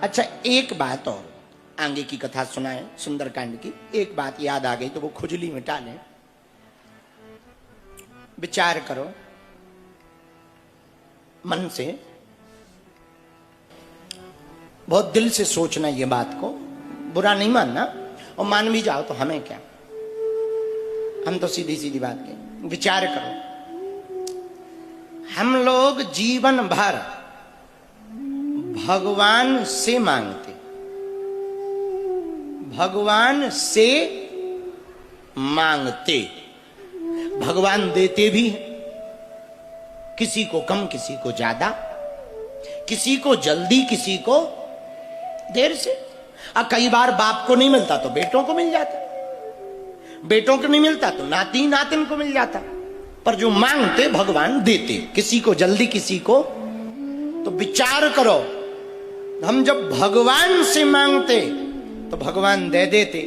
अच्छा, एक बात और आगे की कथा सुनाए सुंदरकांड की। एक बात याद आ गई तो वो खुजली मिटा लें। विचार करो मन से, बहुत दिल से सोचना ये बात को, बुरा नहीं मानना, और मान भी जाओ तो हमें क्या, हम तो सीधी सीधी बात कहें। विचार करो, हम लोग जीवन भर भगवान से मांगते, भगवान से मांगते, भगवान देते भी हैं, किसी को कम किसी को ज्यादा, किसी को जल्दी किसी को देर से। कई बार बाप को नहीं मिलता तो बेटों को मिल जाता, बेटों को नहीं मिलता तो नाती नातिन को मिल जाता, पर जो मांगते भगवान देते, किसी को जल्दी किसी को। तो विचार करो, हम जब भगवान से मांगते तो भगवान दे देते,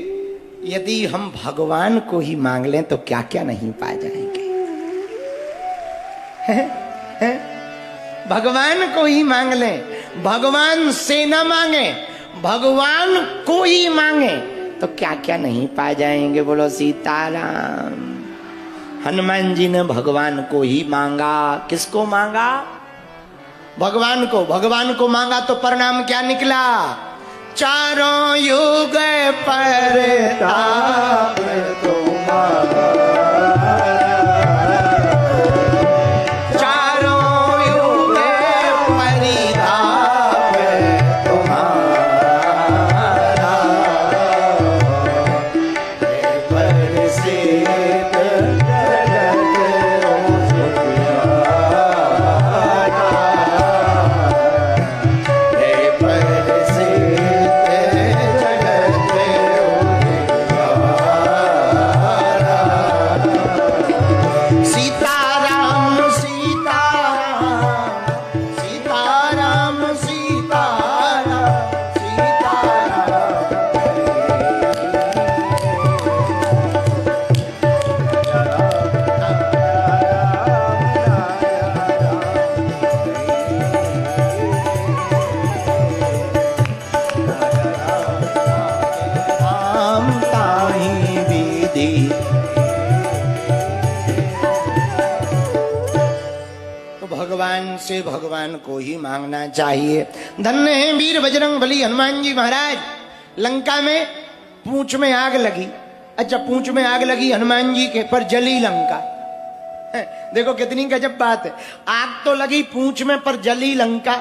यदि हम भगवान को ही मांग लें तो क्या क्या नहीं पा जाएंगे। है? भगवान को ही मांग लें, भगवान से न मांगे, भगवान को ही मांगे तो क्या क्या नहीं पा जाएंगे। बोलो सीताराम। हनुमान जी ने भगवान को ही मांगा। किसको मांगा? भगवान को। भगवान को मांगा तो परिणाम क्या निकला? चारों युग परताप तुम्हारा, चारों युग परिताप तुम्हारा, परसित जगत से भगवान को ही मांगना चाहिए। धन्य है वीर बजरंग बली हनुमान जी महाराज। लंका में पूंछ में आग लगी। अच्छा, पूंछ में आग लगी हनुमान जी के, पर जली लंका। देखो कितनी गजब बात है। आग तो लगी पूंछ में पर जली लंका।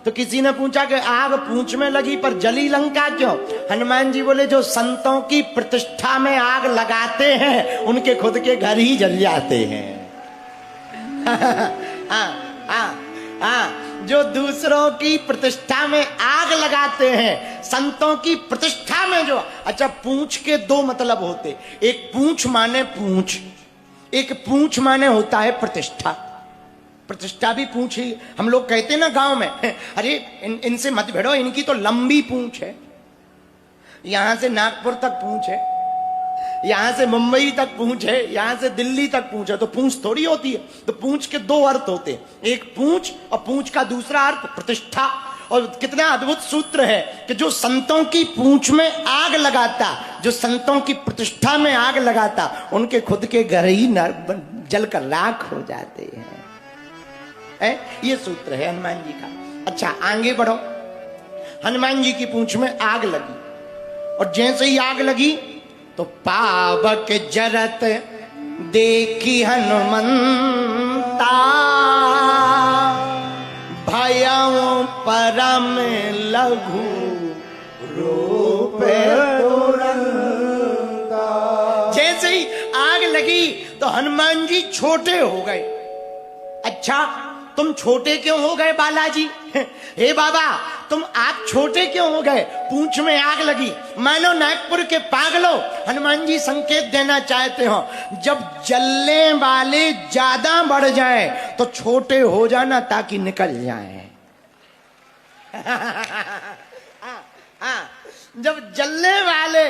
तो किसी ने पूछा कि आग पूंछ में लगी पर जली लंका क्यों? हनुमान जी बोले, जो संतों की प्रतिष्ठा में आग लगाते हैं उनके खुद के घर ही जल जाते हैं। जो दूसरों की प्रतिष्ठा में आग लगाते हैं, संतों की प्रतिष्ठा में जो। अच्छा, पूंछ के दो मतलब होते, एक पूंछ माने पूंछ, एक पूंछ माने होता है प्रतिष्ठा। प्रतिष्ठा भी पूंछ ही। हम लोग कहते हैं ना गांव में, अरे इनसे मत भिड़ो, इनकी तो लंबी पूंछ है, यहां से नागपुर तक पूंछ है, यहां से मुंबई तक पूंछ है, यहां से दिल्ली तक पूंछ है। तो पूंछ थोड़ी होती है। तो पूंछ के दो अर्थ होते हैं, एक पूंछ और पूंछ का दूसरा अर्थ प्रतिष्ठा। और कितना अद्भुत सूत्र है कि जो संतों की पूंछ में आग लगाता, जो संतों की प्रतिष्ठा में आग लगाता, उनके खुद के घर ही जलकर राख हो जाते हैं। ये सूत्र है हनुमान जी का। अच्छा, आगे बढ़ो। हनुमान जी की पूंछ में आग लगी, और जैसे ही आग लगी तो पावक जरत देखी हनुमंता, भयं परम लघु रूप तुरंता। जैसे ही आग लगी तो हनुमान जी छोटे हो गए। अच्छा, तुम छोटे क्यों हो गए बालाजी? हे बाबा, तुम आप छोटे क्यों हो गए? पूंछ में आग लगी, मानो नागपुर के पागलों। हनुमान जी संकेत देना चाहते हो, जब जलने वाले ज्यादा बढ़ जाए तो छोटे हो जाना ताकि निकल जाए। जब जलने वाले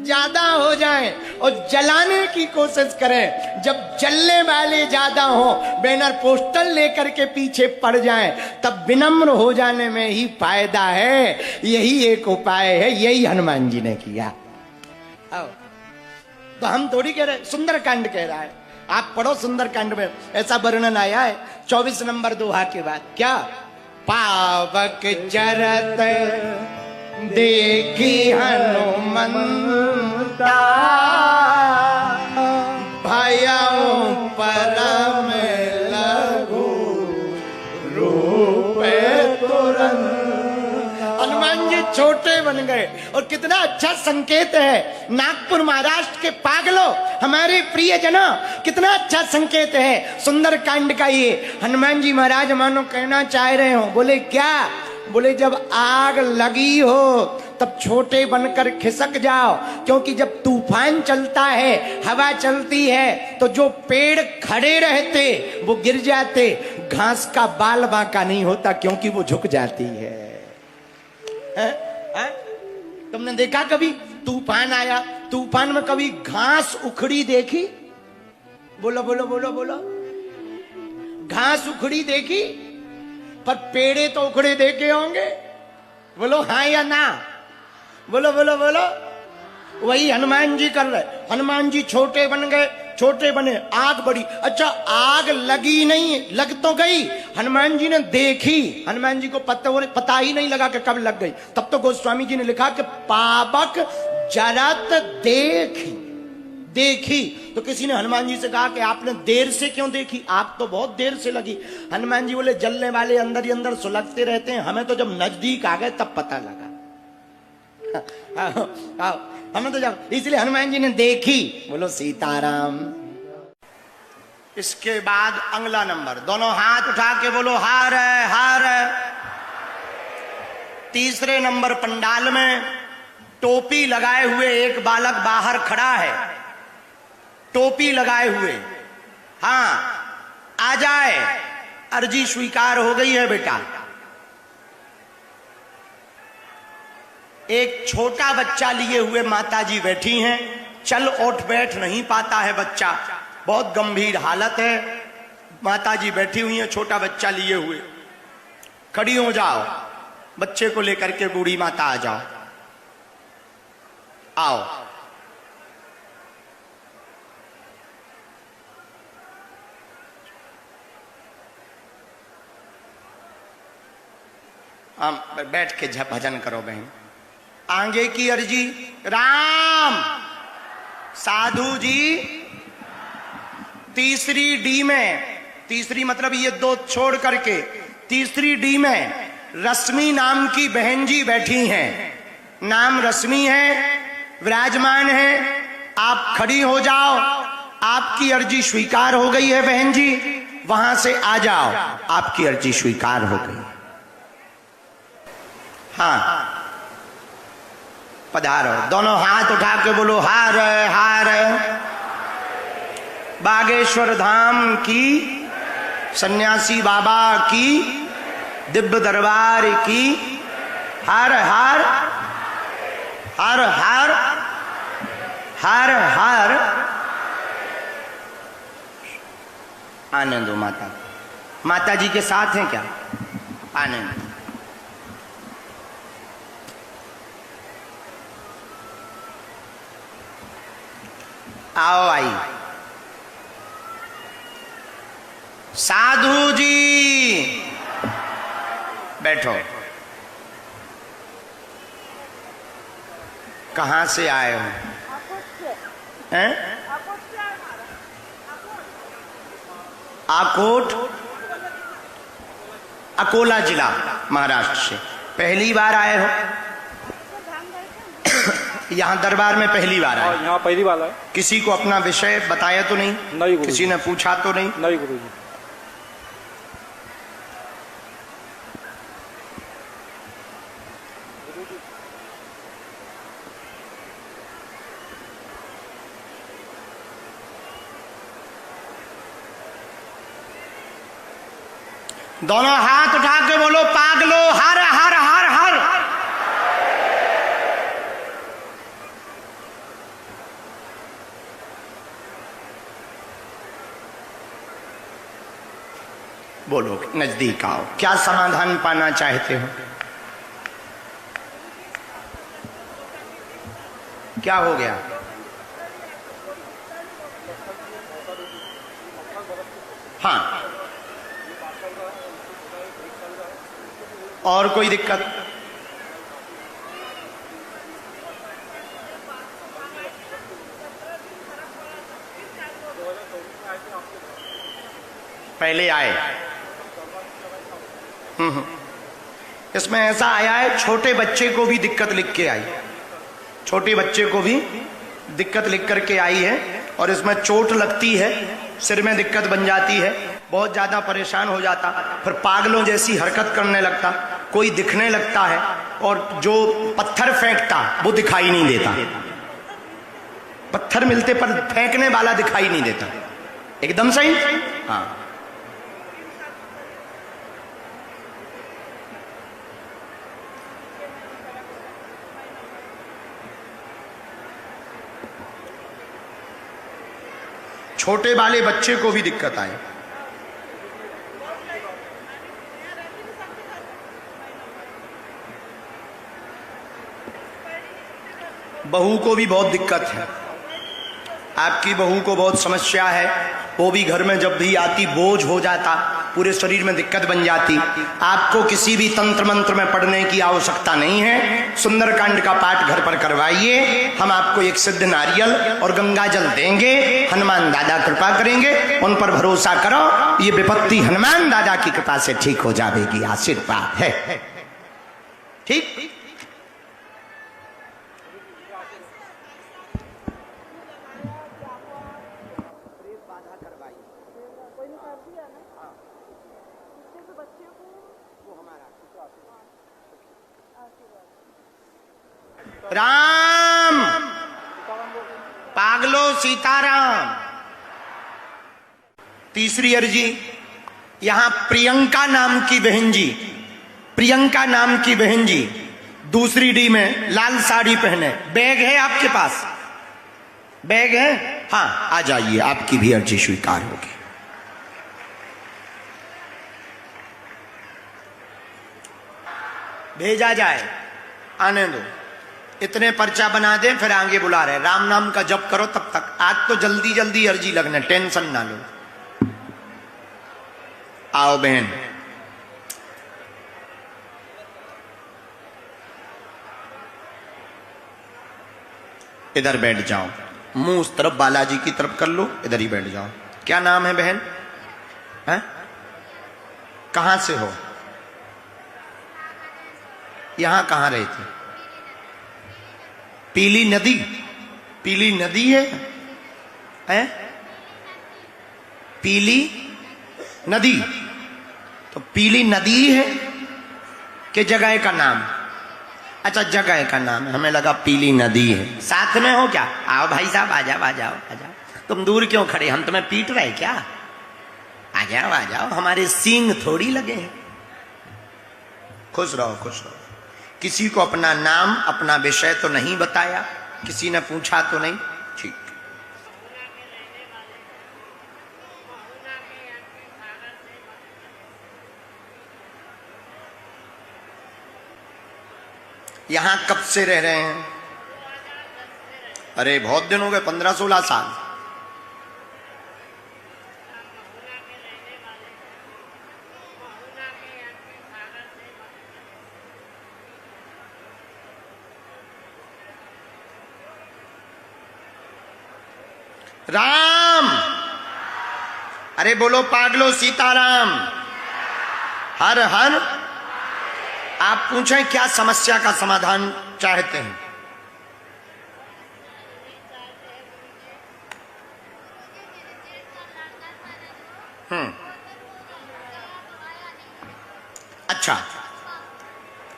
ज्यादा हो जाएं और जलाने की कोशिश करें, जब जलने वाले ज्यादा हो, बैनर पोस्टर लेकर के पीछे पड़ जाएं, तब विनम्र हो जाने में ही फायदा है। यही एक उपाय है, यही हनुमान जी ने किया। आओ, तो हम थोड़ी कह रहे, सुंदरकांड कह रहा है, आप पढ़ो सुंदरकांड में ऐसा वर्णन आया है 24 नंबर दोहा के बाद। क्या? पावक चरत देखी हनुमंता, भयउ परम लघु रूप तुरंत। हनुमान जी छोटे बन गए, और कितना अच्छा संकेत है। नागपुर महाराष्ट्र के पागलों, हमारे प्रियजनों, कितना अच्छा संकेत है सुंदरकांड का ये। हनुमान जी महाराज मानो कहना चाह रहे हो। बोले क्या? बोले जब आग लगी हो तब छोटे बनकर खिसक जाओ, क्योंकि जब तूफान चलता है, हवा चलती है, तो जो पेड़ खड़े रहते वो गिर जाते, घास का बाल बांका नहीं होता क्योंकि वो झुक जाती है। तुमने देखा कभी तूफान आया, तूफान में कभी घास उखड़ी देखी? बोलो बोलो बोलो बोलो। घास उखड़ी देखी? पर पेड़े तो उखड़े देखे होंगे। बोलो हाँ या ना? बोलो बोलो बोलो। वही हनुमान जी कर रहे। हनुमान जी छोटे बन गए, छोटे बने, आग बढ़ी। अच्छा, आग लगी नहीं, लग तो गई, हनुमान जी ने देखी। हनुमान जी को पता ही नहीं लगा कि कब लग गई। तब तो गोस्वामी जी ने लिखा कि पावक जरत देखी। तो किसी ने हनुमान जी से कहा कि आपने देर से क्यों देखी? आग तो बहुत देर से लगी। हनुमान जी बोले जलने वाले अंदर ही अंदर सुलगते रहते हैं, हमें तो जब नजदीक आ गए तब पता लगा। हमें तो जब, इसलिए हनुमान जी ने देखी। बोलो सीताराम। इसके बाद अगला नंबर, दोनों हाथ उठा के बोलो हार हार। तीसरे नंबर पंडाल में टोपी लगाए हुए एक बालक बाहर खड़ा है, टोपी लगाए हुए। हाँ, आ जाए, अर्जी स्वीकार हो गई है बेटा। एक छोटा बच्चा लिए हुए माताजी बैठी हैं, चल उठ बैठ नहीं पाता है बच्चा, बहुत गंभीर हालत है। माताजी बैठी हुई हैं, छोटा बच्चा लिए हुए। खड़ी हो जाओ, बच्चे को लेकर के बूढ़ी माता आ जाओ। आओ। हम बैठ के भजन करो बहन। आगे की अर्जी, राम साधु जी। तीसरी डी में, तीसरी मतलब ये दो छोड़ करके, तीसरी डी में रश्मि नाम की बहन जी बैठी हैं। नाम रश्मि है, विराजमान है। आप खड़ी हो जाओ, आपकी अर्जी स्वीकार हो गई है बहन जी। वहां से आ जाओ, आपकी अर्जी स्वीकार हो गई। हाँ, पधारो। दोनों हाथ उठा के बोलो हार हार। बागेश्वर धाम की, सन्यासी बाबा की, दिव्य दरबार की, हर हर हर हर हर हर। आने दो माता, माता जी के साथ हैं क्या? आने दो। आओ आई। साधु जी बैठो। कहां से आए हो? हैं? आकोट, अकोला जिला महाराष्ट्र से। पहली बार आए हो? यहाँ दरबार में पहली बार आए? यहाँ पहली बार आए। किसी को अपना विषय बताया तो नहीं? नहीं गुरु। किसी ने पूछा तो नहीं? नहीं गुरु जी। दोनों हाथ उठा के बोलो पागलो हर हर हर हर। बोलो, नजदीक आओ, क्या समाधान पाना चाहते हो? क्या हो गया? हाँ, और कोई दिक्कत? पहले आए। इसमें ऐसा आया है, छोटे बच्चे को भी दिक्कत लिख के आई, छोटे बच्चे को भी दिक्कत लिख करके आई है, और इसमें चोट लगती है, सिर में दिक्कत बन जाती है, बहुत ज्यादा परेशान हो जाता, फिर पागलों जैसी हरकत करने लगता, कोई दिखने लगता है, और जो पत्थर फेंकता वो दिखाई नहीं देता, पत्थर मिलते पर फेंकने वाला दिखाई नहीं देता। एकदम सही। हाँ, छोटे वाले बच्चे को भी दिक्कत आई। बहू को भी बहुत दिक्कत है, आपकी बहू को बहुत समस्या है, वो भी घर में जब भी आती बोझ हो जाता, पूरे शरीर में दिक्कत बन जाती। आपको किसी भी तंत्र मंत्र में पढ़ने की आवश्यकता नहीं है, सुंदरकांड का पाठ घर पर करवाइए, हम आपको एक सिद्ध नारियल और गंगा जल देंगे, हनुमान दादा कृपा करेंगे, उन पर भरोसा करो, ये विपत्ति हनुमान दादा की कृपा से ठीक हो जाएगी, आशीर्वाद है। ठीक, राम पागलो सीताराम। तीसरी अर्जी, यहां प्रियंका नाम की बहन जी, प्रियंका नाम की बहन जी दूसरी डी में लाल साड़ी पहने, बैग है आपके पास? बैग है? हाँ, आ जाइए, आपकी भी अर्जी स्वीकार होगी। भेजा जाए, आने दो, इतने पर्चा बना दे, फिर आगे बुला रहे, राम नाम का जप करो तब तक। आज तो जल्दी जल्दी अर्जी लगने, टेंशन ना लो। आओ बहन, इधर बैठ जाओ, मुंह उस तरफ बालाजी की तरफ कर लो, इधर ही बैठ जाओ। क्या नाम है बहन? है? कहां से हो? यहां कहां रहते? पीली नदी, पीली नदी है, हैं? पीली नदी, तो पीली नदी है कि जगह का नाम? अच्छा, जगह का नाम है, हमें लगा पीली नदी है। साथ में हो क्या? आओ भाई साहब, आ जाओ, आ जाओ, आ जाओ। तुम दूर क्यों खड़े, हम तुम्हें पीट रहे क्या? आ जाओ, आ जाओ, हमारे सींग थोड़ी लगे हैं। खुश रहो, खुश रहो। किसी को अपना नाम, अपना विषय तो नहीं बताया, किसी ने पूछा तो नहीं? ठीक। यहां कब से रह रहे हैं? अरे बहुत दिन हो गए, 15-16 साल। राम, अरे बोलो पागलो सीताराम, हर हर। आप पूछें क्या समस्या का समाधान चाहते हैं? अच्छा,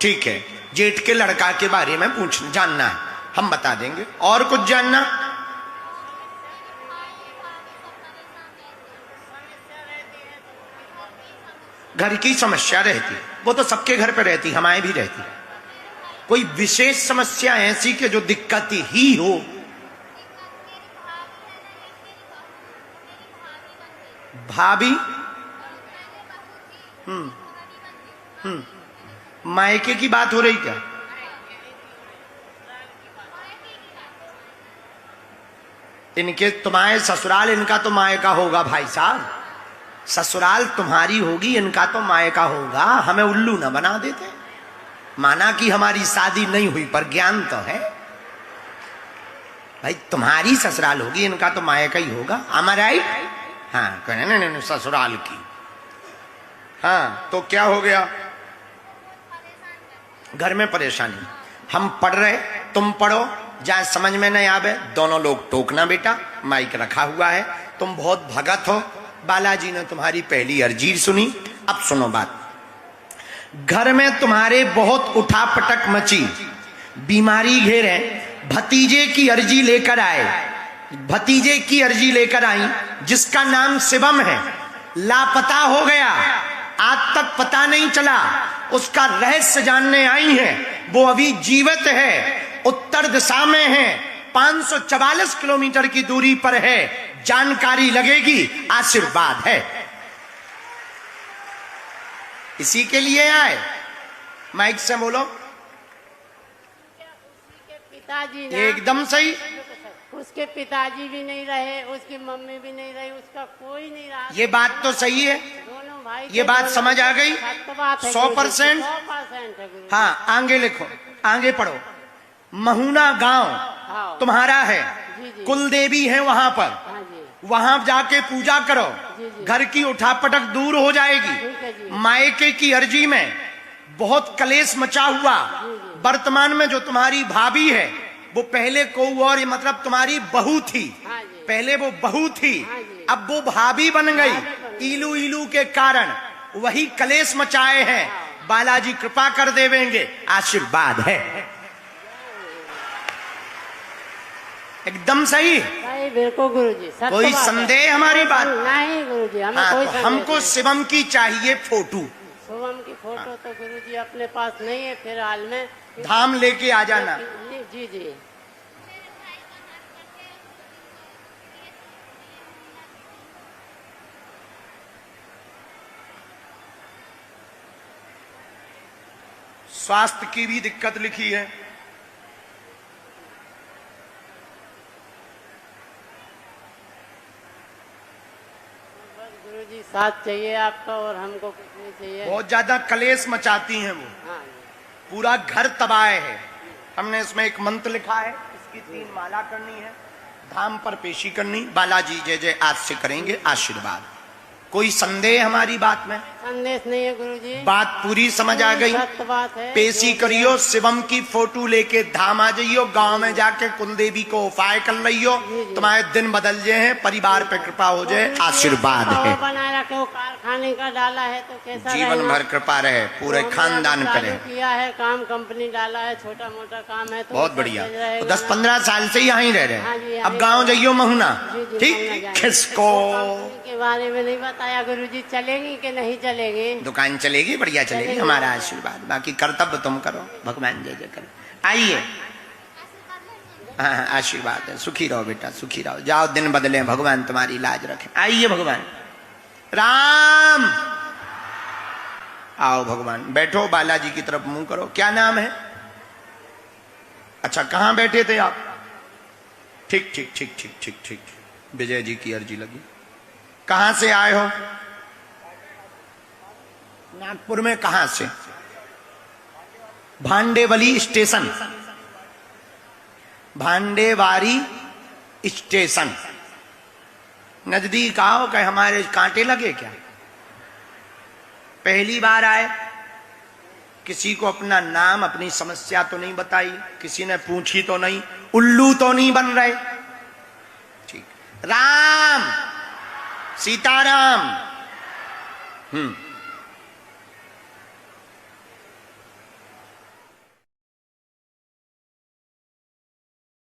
ठीक है, जेठ के लड़का के बारे में जानना है, हम बता देंगे। और कुछ जानना? घर की समस्या रहती, वो तो सबके घर पे रहती, हमारे भी रहती। कोई विशेष समस्या ऐसी कि जो दिक्कत ही हो? भाभी? मायके की बात हो रही क्या? इनके तुम्हारे ससुराल, इनका तो मायका होगा भाई साहब। ससुराल तुम्हारी होगी, इनका तो मायका होगा। हमें उल्लू ना बना देते। माना कि हमारी शादी नहीं हुई पर ज्ञान तो है भाई। तुम्हारी ससुराल होगी, इनका तो मायका ही होगा। हमारा राइट? हाँ, नहीं ससुराल की। हाँ तो क्या हो गया? घर में परेशानी। हम पढ़ रहे, तुम पढ़ो, जहां समझ में नहीं आवे दोनों लोग टोकना। बेटा माइक रखा हुआ है, तुम बहुत भगत हो। बालाजी ने तुम्हारी पहली अर्जी सुनी, अब सुनो बात। घर में तुम्हारे बहुत उठापटक मची, बीमारी घेरे, भतीजे की अर्जी लेकर आए। भतीजे की अर्जी लेकर आई जिसका नाम शिवम है, लापता हो गया, आज तक पता नहीं चला। उसका रहस्य जानने आई हैं। वो अभी जीवित है, उत्तर दिशा में है, 544 किलोमीटर की दूरी पर है। जानकारी लगेगी, आशीर्वाद है। इसी के लिए आए। माइक से बोलो। पिताजी एकदम सही। उसके पिताजी भी नहीं रहे, उसकी मम्मी भी नहीं रही, उसका कोई नहीं रहा। ये बात तो सही है, दोनों भाई ये बात समझ आ गई। 100%। हाँ आगे लिखो, आगे पढ़ो। महुना गांव तुम्हारा है, कुल देवी है वहां पर। वहां जाके पूजा करो, घर की उठापटक दूर हो जाएगी। मायके की अर्जी में बहुत कलेश मचा हुआ। वर्तमान में जो तुम्हारी भाभी है वो पहले को और मतलब तुम्हारी बहू थी। पहले वो बहू थी, अब वो भाभी बन गई। इलू इलू के कारण वही कलेश मचाए हैं। बालाजी कृपा कर देवेंगे, आशीर्वाद है। एकदम सही। बिल्कुल गुरुजी, कोई संदेह हमारी बात नहीं गुरुजी। हाँ, तो हमको शिवम की चाहिए फोटो। शिवम की फोटो तो गुरुजी अपने पास नहीं है फिलहाल में। धाम लेके आ जाना। जी जी। स्वास्थ्य की भी दिक्कत लिखी है। गुरुजी साथ चाहिए आपका, और हमको कुछ नहीं चाहिए। बहुत ज्यादा कलेश मचाती हैं वो। हाँ, पूरा घर तबाह है। हमने इसमें एक मंत्र लिखा है, इसकी 3 माला करनी है, धाम पर पेशी करनी। बालाजी जय जय आज से करेंगे, आशीर्वाद। कोई संदेह हमारी बात में? संदेश नहीं है गुरुजी। बात पूरी समझ आ गई। सत्य बात है। पेशी करियो, शिवम की फोटो लेके धाम आ जाइयो। गांव में जाके कुल देवी को उपाय कर लियो, तुम्हारे दिन बदल जाए हैं, परिवार पे कृपा हो जाए, आशीर्वाद है। बना रखे वो कारखाने का डाला है तो कैसा जीवन भर कृपा रहे, पूरे खानदान पे रहे। किया है काम, कंपनी डाला है, छोटा मोटा काम है तो बहुत बढ़िया। तो 10-15 साल से यहाँ ही रह रहे। अब गाँव जाइयो महुना, ठीक? किसको के बारे में नहीं बताया गुरुजी। चलेंगी कि नहीं चलेंगी? दुकान चलेगी, बढ़िया चलेगी, हमारा आशीर्वाद। बाकी कर्तव्य तुम करो, भगवान जय जय करो। आइए। हाँ आशीर्वाद है। सुखी रहो बेटा, सुखी रहो। जाओ, दिन बदले, भगवान तुम्हारी लाज रखे। आइए भगवान राम। आओ भगवान, बैठो। बालाजी की तरफ मुंह करो। क्या नाम है? अच्छा, कहाँ बैठे थे आप? ठीक ठीक ठीक ठीक ठीक ठीक। विजय जी की अर्जी लगी। कहां से आए हो? नागपुर में। कहां से? भांडेवली स्टेशन। भांडेवारी स्टेशन नजदीक आओ। क्या हमारे कांटे लगे क्या? पहली बार आए? किसी को अपना नाम, अपनी समस्या तो नहीं बताई? किसी ने पूछी तो नहीं? उल्लू तो नहीं बन रहे? ठीक। राम सीताराम।